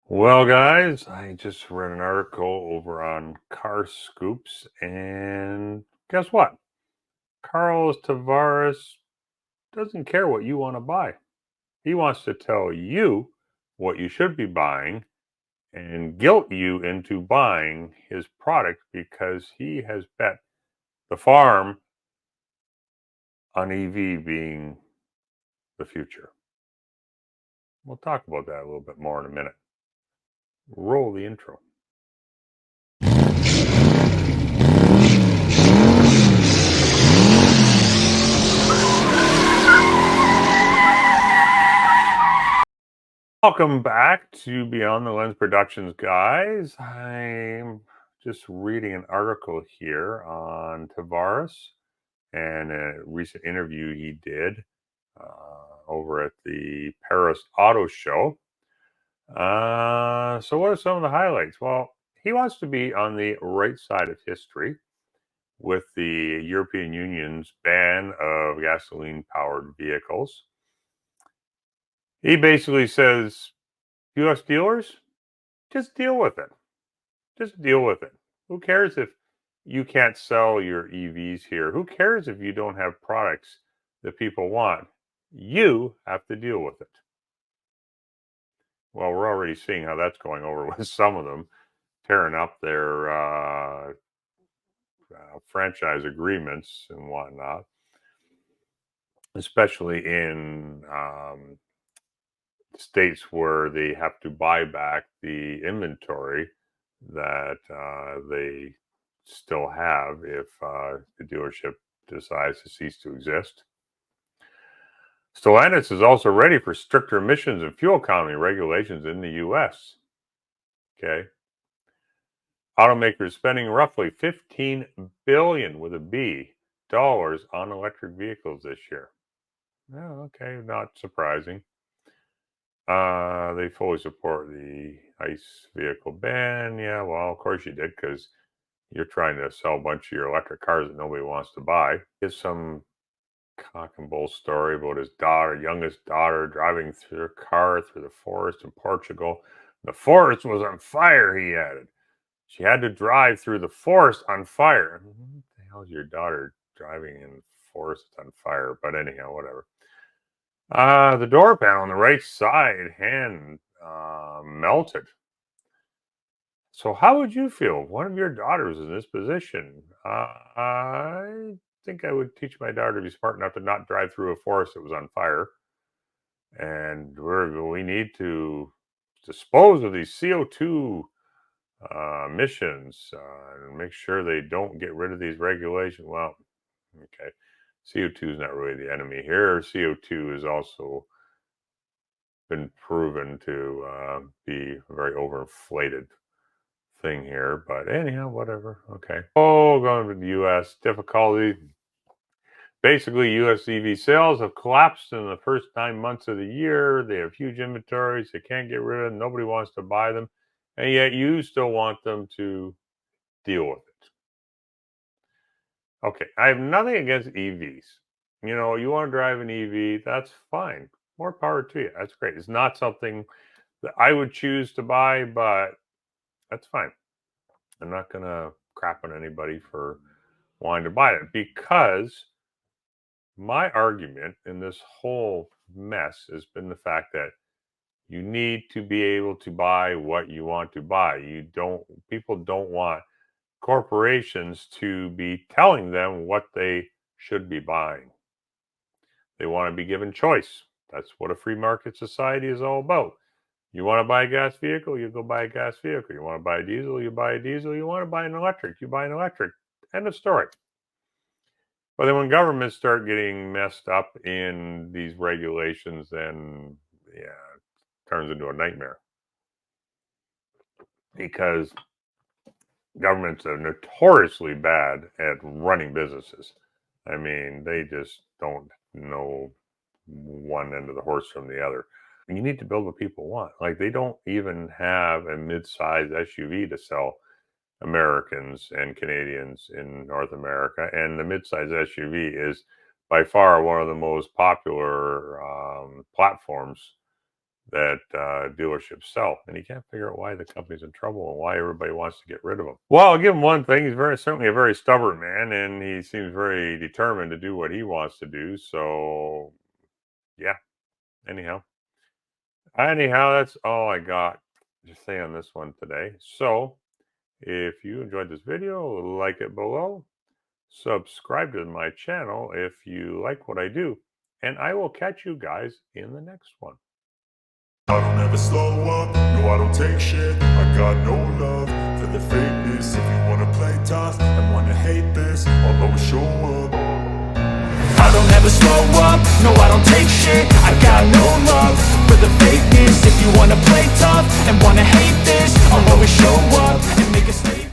Well, guys, I just read an article over on Car Scoops, and guess what? Carlos Tavares doesn't care what you want to buy. He wants to tell you what you should be buying and guilt you into buying his product because he has bet the farm on EV being the future. We'll talk about that a little bit more in a minute. Roll the intro. Welcome back to Beyond the Lens Productions, guys. I'm just reading an article here on Tavares and a recent interview he did over at the Paris Auto Show. So, what are some of the highlights? Well, he wants to be on the right side of history with the European Union's ban of gasoline powered vehicles. He basically says, US dealers, just deal with it. Just deal with it. Who cares if you can't sell your EVs here? Who cares if you don't have products that people want? You have to deal with it. Well, we're already seeing how that's going over with some of them tearing up their franchise agreements and whatnot, especially in states where they have to buy back the inventory that they still have if the dealership decides to cease to exist. Stellantis is also ready for stricter emissions and fuel economy regulations in the U.S. Okay, automakers spending roughly $15 billion with a B dollars on electric vehicles this year. Oh, okay, not surprising. They fully support the ICE vehicle ban. Yeah, well, of course you did, because you're trying to sell a bunch of your electric cars that nobody wants to buy. Here's some cock and bull story about his daughter, youngest daughter, driving through her car through the forest in Portugal. The forest was on fire, he added. She had to drive through the forest on fire. What the hell is your daughter driving in forest on fire? But anyhow, whatever. The door panel on the right side hand melted. So, how would you feel if one of your daughters in this position? I think I would teach my daughter to be smart enough to not drive through a forest that was on fire. And we need to dispose of these CO2 emissions and make sure they don't get rid of these regulations. Well, okay. CO2 is not really the enemy here. CO2 has also been proven to be a very overinflated thing here, but anyhow, whatever. Okay. Oh, going to the U.S. difficulty. Basically, U.S. EV sales have collapsed in the first 9 months of the year. They have huge inventories. They can't get rid of them. Nobody wants to buy them, and yet you still want them to deal with it. Okay, I have nothing against EVs. You know, you want to drive an EV, that's fine. More power to you. That's great. It's not something that I would choose to buy, but that's fine. I'm not going to crap on anybody for wanting to buy it, because my argument in this whole mess has been the fact that you need to be able to buy what you want to buy. People don't want corporations to be telling them what they should be buying. They want to be given choice. That's what a free market society is all about. You want to buy a gas vehicle, you go buy a gas vehicle. You want to buy a diesel, you buy a diesel. You want to buy an electric, you buy an electric. End of story. But then when governments start getting messed up in these regulations, then yeah, it turns into a nightmare, because governments are notoriously bad at running businesses. I mean, they just don't know one end of the horse from the other. You need to build what people want. Like, they don't even have a mid-sized SUV to sell Americans and Canadians in North America, and the mid-size SUV is by far one of the most popular platforms that dealerships sell, and he can't figure out why the company's in trouble and why everybody wants to get rid of him. Well, I'll give him one thing: he's certainly a very stubborn man, and he seems very determined to do what he wants to do. So, yeah. Anyhow, that's all I got to say on this one today. So, if you enjoyed this video, like it below, subscribe to my channel if you like what I do, and I will catch you guys in the next one. I don't ever slow up, no I don't take shit. I got no love for the fakeness. If you wanna play tough and wanna hate this, I'll always show up. I don't ever slow up, no I don't take shit. I got no love for the fakeness. If you wanna play tough and wanna hate this, I'll always show up and make a statement.